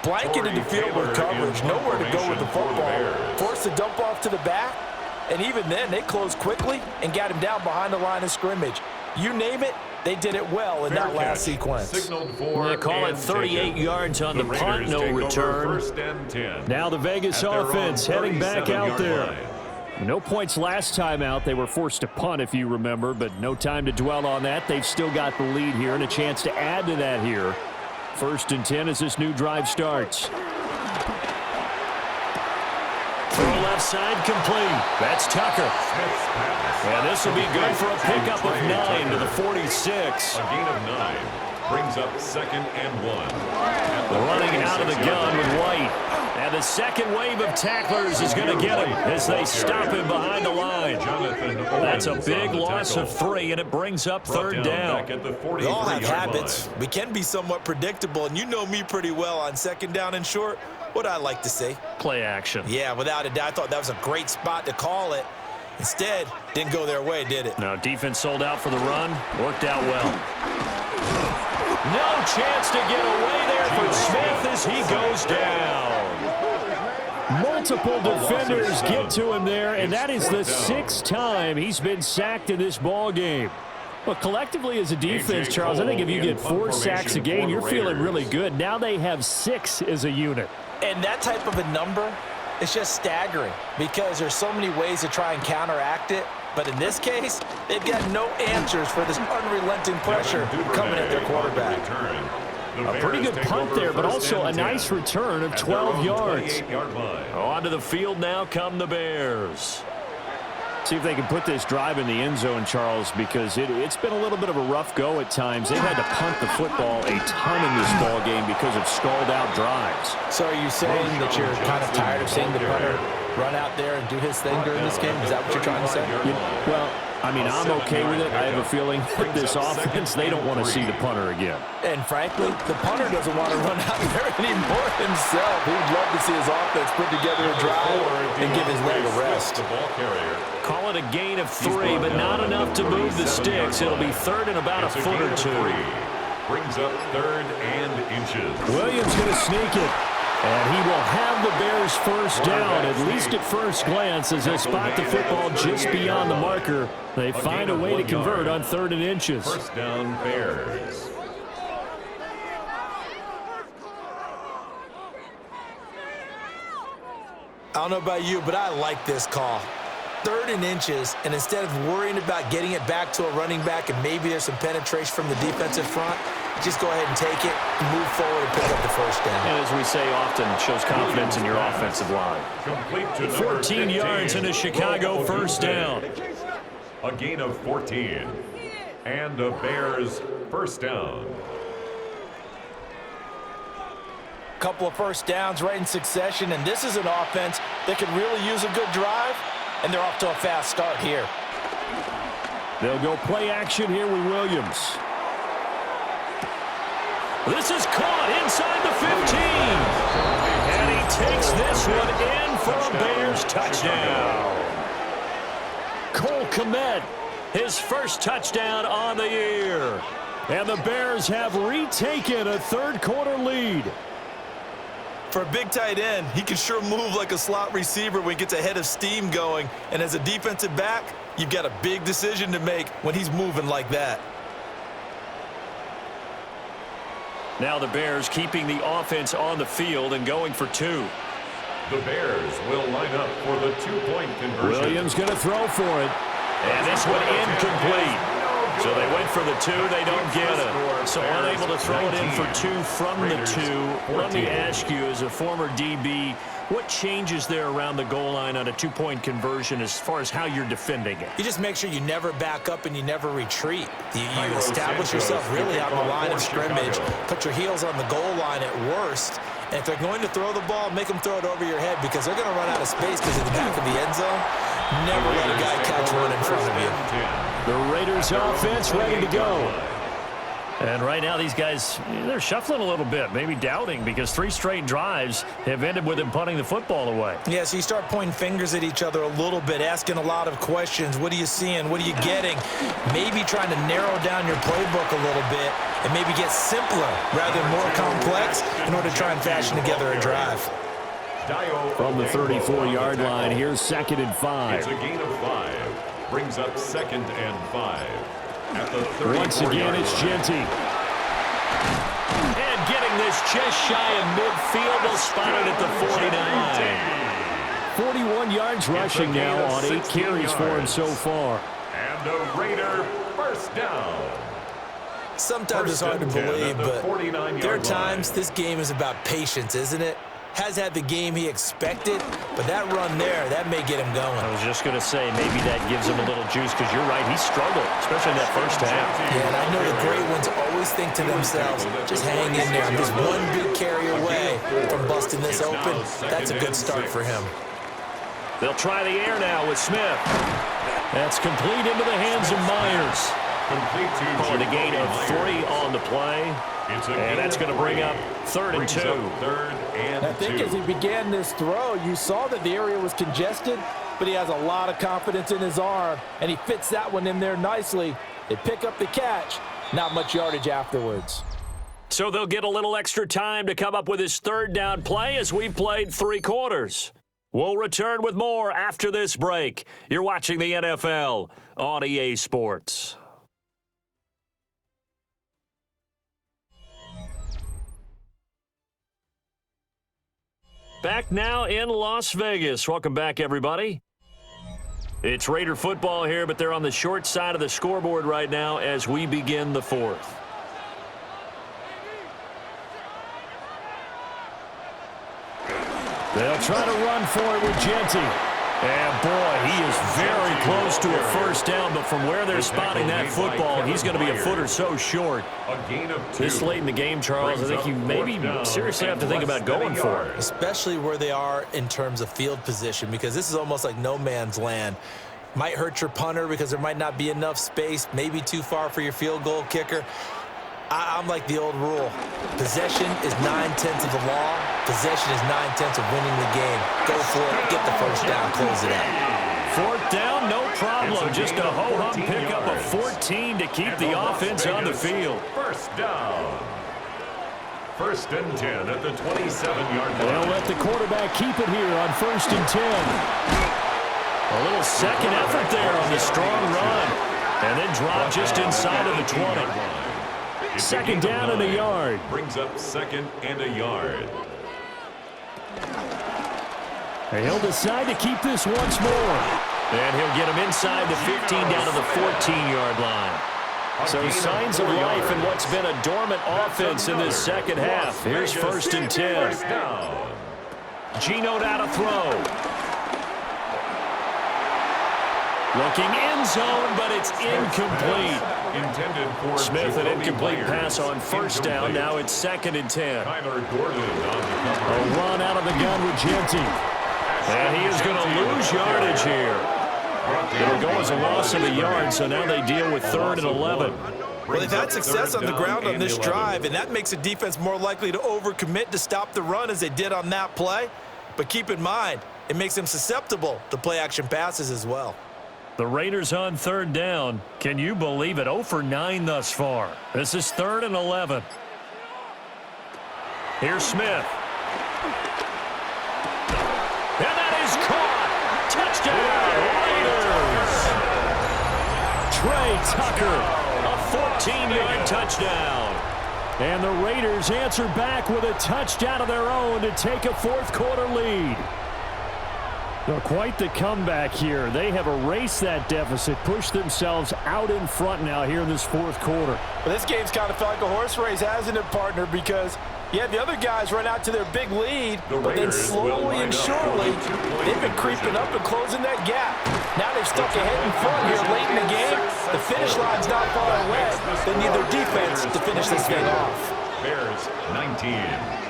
blanketed the field with coverage, nowhere to go with the football, forced a dump off to the back, and even then they closed quickly and got him down behind the line of scrimmage. You name it, they did it well in that last sequence. They call it 38 yards on the punt, no return. Now the Vegas offense heading back out there. No points last time out. They were forced to punt, if you remember, but no time to dwell on that. They've still got the lead here and a chance to add to that here. 1st and 10 as this new drive starts. Throw left side complete. That's Tucker. And this will be good for a pickup of 9 to the 46. A gain of 9 brings up 2nd and 1. Running out of the gun with White. And the second wave of tacklers is going to get him as they stop him behind the line. That's a big loss of 3, and it brings up 3rd down. We all have habits. We can be somewhat predictable, and you know me pretty well on 2nd down and short. What I like to say? Play action. Yeah, without a doubt. I thought that was a great spot to call it. Instead, didn't go their way, did it? No, defense sold out for the run. Worked out well. No chance to get away there for Smith as he goes down. Multiple defenders get to him there, and that is the 6th time he's been sacked in this ball game. Well, collectively as a defense, Charles, I think if you get 4 sacks a game, you're feeling really good. Now they have 6 as a unit. And that type of a number is just staggering because there's so many ways to try and counteract it. But in this case, they've got no answers for this unrelenting pressure coming at their quarterback. A pretty good punt there, but also a nice return of 12 yards. Onto the field now come the Bears. See if they can put this drive in the end zone, Charles, because it's been a little bit of a rough go at times. They've had to punt the football a ton in this ball game because of stalled-out drives. So are you saying that you're kind of tired of seeing the punter run out there and do his thing during this game? Is that what you're trying to say? Well, I mean, I'm okay with it. I have a feeling that this offense, they don't want to see the punter again. And frankly, the punter doesn't want to run out there anymore himself. He'd love to see his offense put together a drive and give his leg a rest. Call it a gain of 3, but not enough to move the sticks. It'll be 3rd and about a foot or 2. Brings up 3rd and inches. Williams going to sneak it. And he will have the Bears first down, at least at first glance, as they spot the football just beyond the marker. They find a way to convert on 3rd and inches. First down, Bears. I don't know about you, but I like this call. 3rd and inches, and instead of worrying about getting it back to a running back and maybe there's some penetration from the defensive front, just go ahead and take it, move forward, and pick up the first down. And as we say often, shows confidence in your offensive line. 14 yards and a Chicago first down. A gain of 14. And the Bears first down. Couple of first downs right in succession, and this is an offense that could really use a good drive, and they're off to a fast start here. They'll go play action here with Williams. This is caught inside the 15. And he takes this one in for a Bears touchdown. Cole Kmet, his first touchdown on the year. And the Bears have retaken a third-quarter lead. For a big tight end, he can sure move like a slot receiver when he gets a head of steam going. And as a defensive back, you've got a big decision to make when he's moving like that. Now the Bears keeping the offense on the field and going for two. The Bears will line up for the two-point conversion. Williams going to throw for it. And this one incomplete. So they went for the two. They don't get it. So unable to throw it in for two from the two. Let me ask you, as a former DB, what changes there around the goal line on a two-point conversion as far as how you're defending it? You just make sure you never back up and you never retreat. You establish yourself really on the line of scrimmage. Put your heels on the goal line at worst. And if they're going to throw the ball, make them throw it over your head because they're going to run out of space because of the back of the end zone. Never let a guy catch one in front of you. The Raiders offense ready to go. And right now these guys, they're shuffling a little bit, maybe doubting because 3 straight drives have ended with them punting the football away. Yeah, so you start pointing fingers at each other a little bit, asking a lot of questions. What are you seeing? What are you getting? Maybe trying to narrow down your playbook a little bit and maybe get simpler rather than more complex in order to try and fashion together a drive. From the 34-yard line, here's 2nd and 5. It's a gain of 5. Brings up 2nd and 5. At the Once again, it's Genty. And getting this just shy of midfield. They'll spot it at the 49. 41 yards rushing now on 8 carries for him so far. And a Raider first down. Sometimes it's hard to believe, but there are times this game is about patience, isn't it? Has had the game he expected, but that run there, that may get him going. I was just going to say, maybe that gives him a little juice, because you're right, he struggled, especially in that first half. Yeah, and I know the great ones always think to themselves, just hang in there. I'm just one big carry away from busting this open. That's a good start for him. They'll try the air now with Smith. That's complete into the hands of Myers. Calling a gain of 3 on the play. And that's going to bring up 3rd and 2. I think as he began this throw, you saw that the area was congested, but he has a lot of confidence in his arm, and he fits that one in there nicely. They pick up the catch. Not much yardage afterwards. So they'll get a little extra time to come up with his 3rd down play as we've played 3 quarters. We'll return with more after this break. You're watching the NFL on EA Sports. Back now in Las Vegas. Welcome back, everybody. It's Raider football here, but they're on the short side of the scoreboard right now as we begin the 4th. They'll try to run for it with Genty. And, boy, he is very close to a first down, but from where they're spotting that football, he's going to be a foot or so short. This late in the game, Charles, I think you maybe seriously have to think about going for it. Especially where they are in terms of field position, because this is almost like no man's land. Might hurt your punter because there might not be enough space, maybe too far for your field goal kicker. I'm like the old rule. Possession is 9/10 of the law. Possession is 9/10 of winning the game. Go for it. Get the first down. Close it out. 4th down, no problem. Just a ho-hum pickup of 14 to keep the offense on the field. First down. 1st and 10 at the 27-yard line. They'll let the quarterback keep it here on 1st and 10. A little second effort there on the strong run. And then drop just inside of the 20. 2nd down and a yard. Brings up 2nd and a yard. He'll decide to keep this once more. And he'll get him inside the 15 down to the 14-yard line. So signs of life in what's been a dormant offense in this second half. Here's 1st and 10. Geno now to throw. Looking end zone, but it's incomplete. Smith, an incomplete pass on 1st down. Now it's 2nd and 10. A run out of the gun with Genty. And he is going to lose yardage here. It'll go as a loss of a yard, so now they deal with 3rd and 11. Well, they've had success on the ground on this drive, and that makes the defense more likely to overcommit to stop the run as they did on that play. But keep in mind, it makes them susceptible to play-action passes as well. The Raiders on third down. Can you believe it? 0 for 9 thus far. This is 3rd and 11. Here's Smith. And that is caught. Touchdown, Raiders. Trey Tucker, a 14-yard touchdown. And the Raiders answer back with a touchdown of their own to take a fourth-quarter lead. Well, quite the comeback here. They have erased that deficit, pushed themselves out in front now here in this fourth quarter. Well, this game's kind of felt like a horse race, hasn't it, partner? Because, yeah, the other guys run out to their big lead, but then slowly and surely, they've been creeping up and closing that gap. Now they've stuck ahead in front here late in the game. The finish line's not far away. They need their defense to finish this thing off. Bears 19.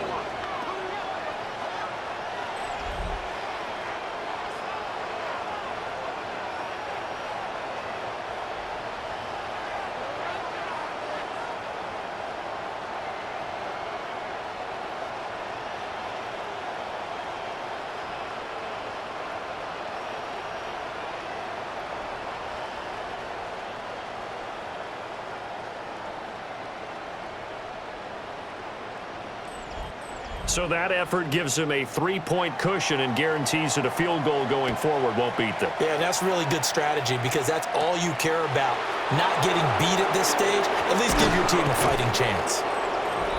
So that effort gives them a 3-point cushion and guarantees that a field goal going forward won't beat them. Yeah, and that's really good strategy because that's all you care about. Not getting beat at this stage, at least give your team a fighting chance.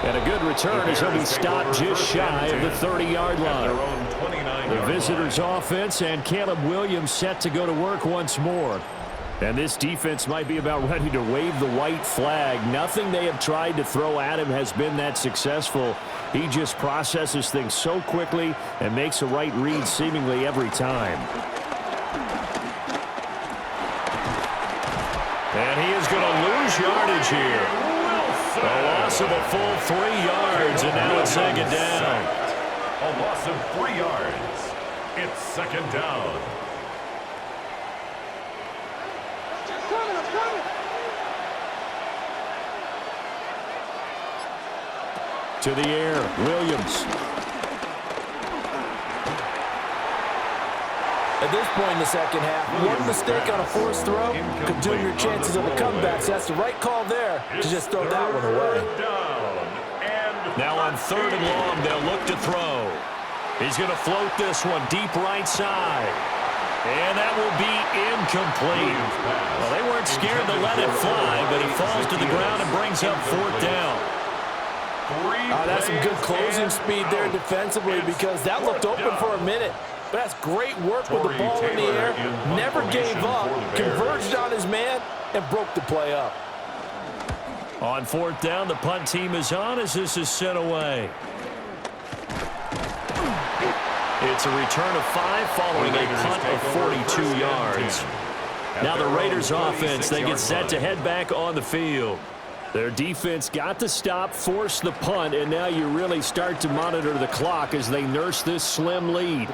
And a good return as he'll be stopped just shy of the 30-yard line. The visitors' offense and Caleb Williams set to go to work once more. And this defense might be about ready to wave the white flag. Nothing they have tried to throw at him has been that successful. He just processes things so quickly and makes a right read seemingly every time. And he is going to lose yardage here. A loss of a full 3 yards, and now it's 2nd down. A loss of 3 yards. It's 2nd down. To the air, Williams. At this point in the second half, one mistake on a forced throw could doom your chances of a comeback. So that's the right call there to just throw that one away. Now on 3rd and long, they'll look to throw. He's going to float this one deep right side. And that will be incomplete. Well, they weren't scared to let it fly, but he falls to the ground and brings up 4th down. That's some good closing speed there defensively because that looked open for a minute. But that's great work with the ball in the air. Never gave up, converged on his man, and broke the play up. On 4th down, the punt team is on as this is sent away. It's a return of 5 following a punt of 42 yards. Now the Raiders offense, they get set to head back on the field. Their defense got the stop, forced the punt, and now you really start to monitor the clock as they nurse this slim lead.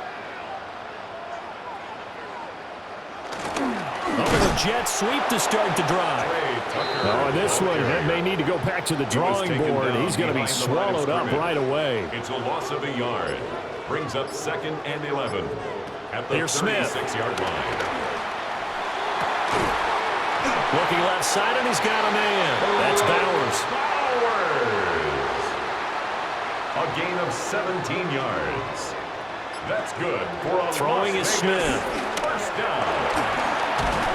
The Jets sweep to start the drive. Oh, and this one may need to go back to the drawing board. He's going to be swallowed up right away. It's a loss of a yard. Brings up 2nd and 11 at the 36-yard line. Looking left side, and he's got a man. That's Bowers. A gain of 17 yards. That's good for a throwing is Smith. First down.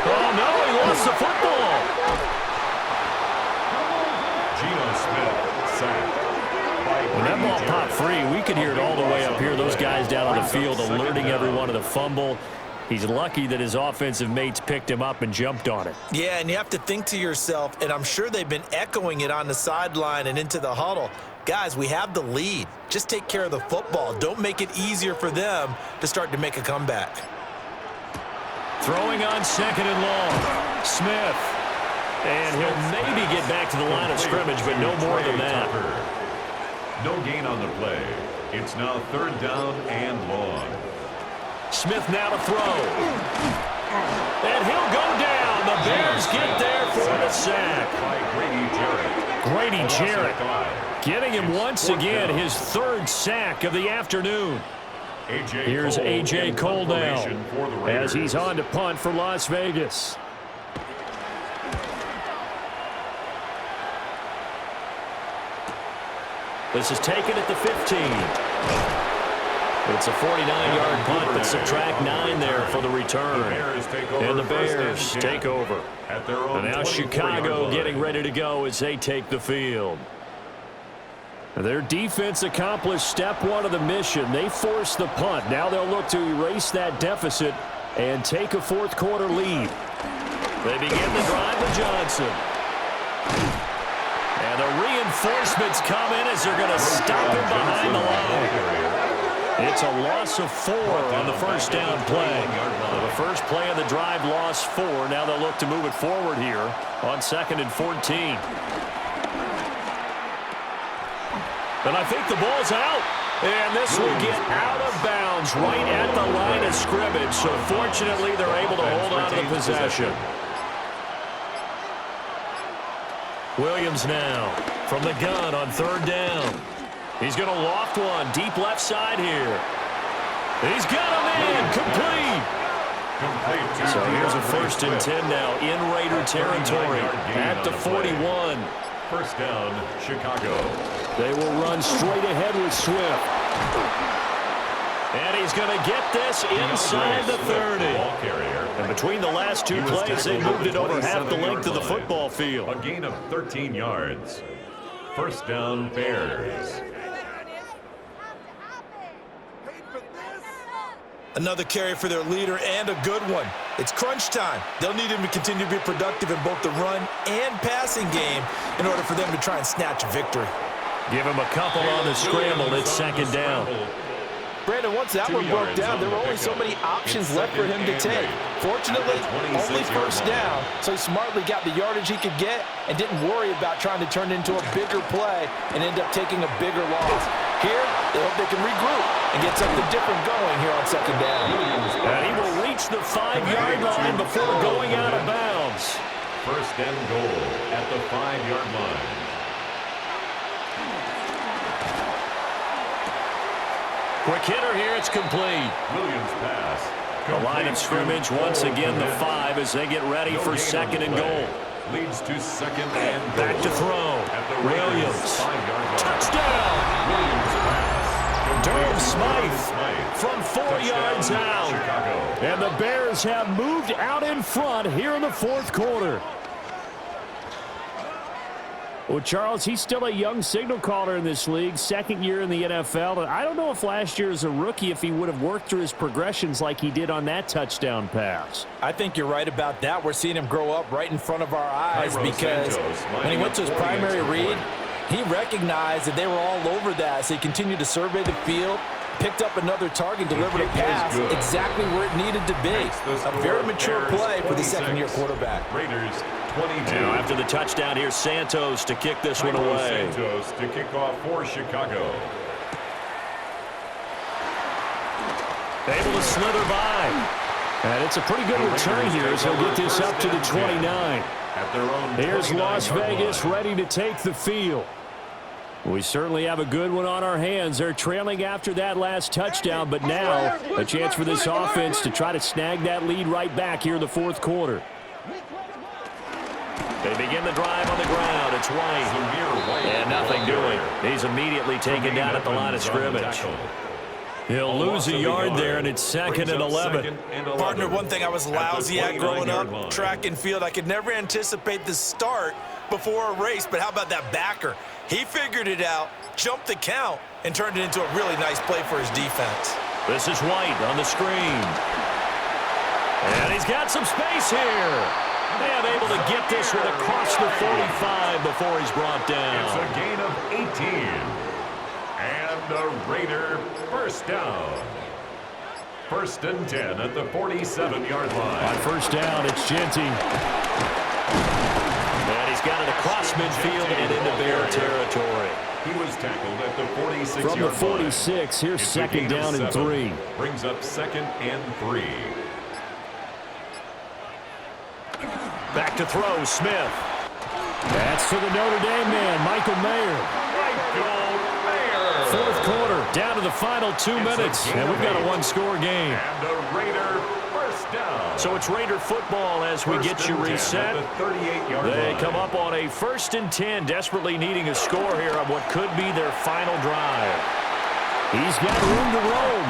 Oh, no, he lost the football. Geno Smith sacked. When that ball popped free, we could hear it all the way up here. Those guys down on the field alerting everyone of the fumble. He's lucky that his offensive mates picked him up and jumped on it. Yeah, and you have to think to yourself, and I'm sure they've been echoing it on the sideline and into the huddle. Guys, we have the lead. Just take care of the football. Don't make it easier for them to start to make a comeback. Throwing on 2nd and long. Smith. And he'll maybe get back to the line of scrimmage, but no more than that. No gain on the play. It's now 3rd down and long. Smith now to throw. And he'll go down. The Bears get there for the sack. Grady Jarrett getting him once again his 3rd sack of the afternoon. Here's A.J. Cole now as he's on to punt for Las Vegas. This is taken at the 15. It's a 49-yard punt, but subtract 9 there for the return. And the Bears take over. And now Chicago getting ready to go as they take the field. Their defense accomplished step 1 of the mission. They forced the punt. Now they'll look to erase that deficit and take a fourth-quarter lead. They begin the drive with Johnson. And the reinforcements come in as they're going to stop him behind the line. It's a loss of 4 on the first down play. The first play of the drive lost 4. Now they'll look to move it forward here on 2nd and 14. And I think the ball's out. And this will get out of bounds right at the line of scrimmage. So fortunately, they're able to hold on to the possession. Williams now from the gun on 3rd down. He's going to loft one deep left side here. He's got a man complete. So here's a 1st and 10 now in Raider territory at the 41. First down, Chicago. They will run straight ahead with Swift. And he's going to get this inside the 30. And between the last 2 plays, they moved it over half the length of the football field. A gain of 13 yards. First down, Bears. Another carry for their leader and a good one. It's crunch time. They'll need him to continue to be productive in both the run and passing game in order for them to try and snatch a victory. Give him a couple on the scramble. It's 2nd down. Brandon, once that one broke down, there were only so many options left for him to take. Fortunately, only first down, so he smartly got the yardage he could get and didn't worry about trying to turn it into a bigger play and end up taking a bigger loss. Here, they hope they can regroup and get something different going here on 2nd down. And he will reach the 5-yard line before going out of bounds. First and goal at the 5-yard line. Quick hitter here, it's complete. Williams pass. The line of scrimmage, once again, the 5 as they get ready for 2nd and goal. Leads to 2nd and goal. Back to throw. Williams. Touchdown. Williams pass. Durham Smythe from 4 yards out. And the Bears have moved out in front here in the 4th quarter. Well, Charles, he's still a young signal caller in this league, 2nd year in the NFL. And I don't know if last year as a rookie, if he would have worked through his progressions like he did on that touchdown pass. I think you're right about that. We're seeing him grow up right in front of our eyes because when he went to his primary read, he recognized that they were all over that. So he continued to survey the field, picked up another target, delivered a pass exactly where it needed to be. A very mature play for the 2nd-year quarterback. Raiders 22. Now after the touchdown, here's Santos to kick this one away. Santos to kick off for Chicago. Able to slither by. And it's a pretty good return here as he'll get this up to the 29. Here's Las Vegas ready to take the field. We certainly have a good one on our hands. They're trailing after that last touchdown, but now a chance for this offense to try to snag that lead right back here in the 4th quarter. They begin the drive on the ground. It's White. And nothing doing. He's immediately taken down at the line of scrimmage. He'll lose a yard there, and it's 2nd and 11. Partner, one thing I was lousy at growing up, track and field, I could never anticipate the start before a race, but how about that backer? He figured it out, jumped the count, and turned it into a really nice play for his defense. This is White on the screen. And he's got some space here. And able to get this one across the 45 before he's brought down. It's a gain of 18. And a Raider first down. 1st and 10 at the 47-yard line. On first down, it's Genty. And he's got it across midfield and into Bear territory. He was tackled at the 46-yard line. From the 46, here's 2nd down and 3. Brings up 2nd and 3. Back to throw, Smith. That's to the Notre Dame man, Michael Mayer. 4th quarter, Down to the final 2 minutes, and we've got a one-score game. And a Raider first down. So it's Raider football as we get you reset. They come up on a 1st and 10, desperately needing a score here on what could be their final drive. He's got room to roam.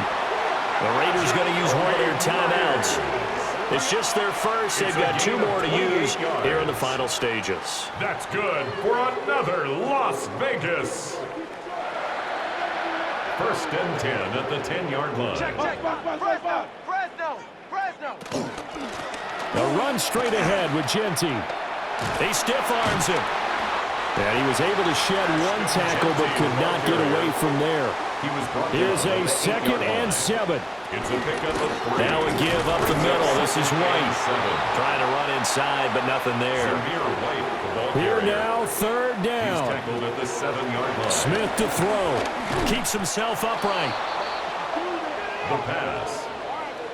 The Raiders going to use one of their timeouts. It's just their first. They've got 2 more to use here in the final stages. That's good for another Las Vegas. 1st and 10 at the 10-yard line. Check. Fresno. A run straight ahead with Genty. He stiff-arms him. And he was able to shed 1 tackle but could not get away from there. Here's a 2nd and 7. It's a pickup of 3. Now a give up the middle. This is White. Trying to run inside, but nothing there. Here now, 3rd down. He's tackled at the 7-yard line. Smith to throw. Keeps himself upright. The pass.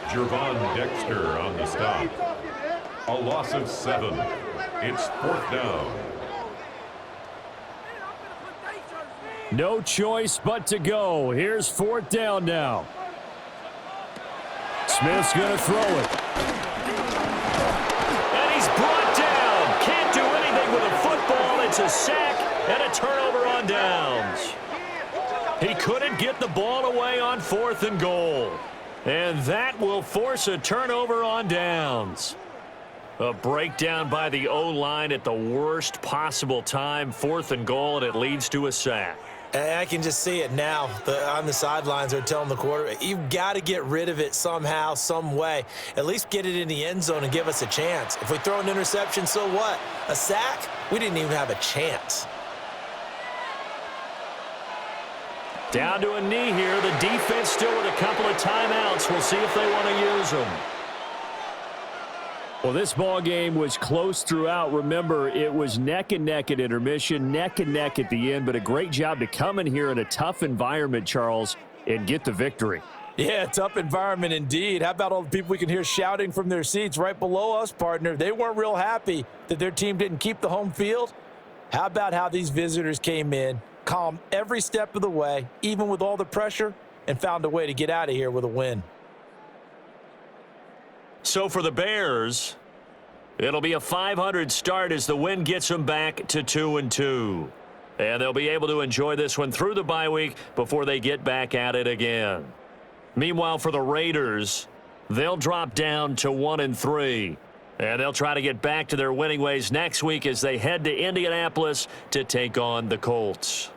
Jervon Dexter on the stop. A loss of 7. It's 4th down. No choice but to go. Here's 4th down now. Smith's going to throw it. And he's brought down. Can't do anything with a football. It's a sack and a turnover on downs. He couldn't get the ball away on 4th and goal. And that will force a turnover on downs. A breakdown by the O-line at the worst possible time. 4th and goal, and it leads to a sack. I can just see it now. On the sidelines, they're telling the quarterback, you've got to get rid of it somehow, some way. At least get it in the end zone and give us a chance. If we throw an interception, so what? A sack? We didn't even have a chance. Down to a knee here. The defense still with a couple of timeouts. We'll see if they want to use them. Well, this ball game was close throughout. Remember, it was neck and neck at intermission, neck and neck at the end, but a great job to come in here in a tough environment, Charles, and get the victory. Yeah, tough environment indeed. How about all the people we can hear shouting from their seats right below us, partner? They weren't real happy that their team didn't keep the home field. How about how these visitors came in, calm every step of the way, even with all the pressure, and found a way to get out of here with a win. So for the Bears, it'll be a 500 start as the win gets them back to 2-2. And they'll be able to enjoy this one through the bye week before they get back at it again. Meanwhile, for the Raiders, they'll drop down to 1-3. And they'll try to get back to their winning ways next week as they head to Indianapolis to take on the Colts.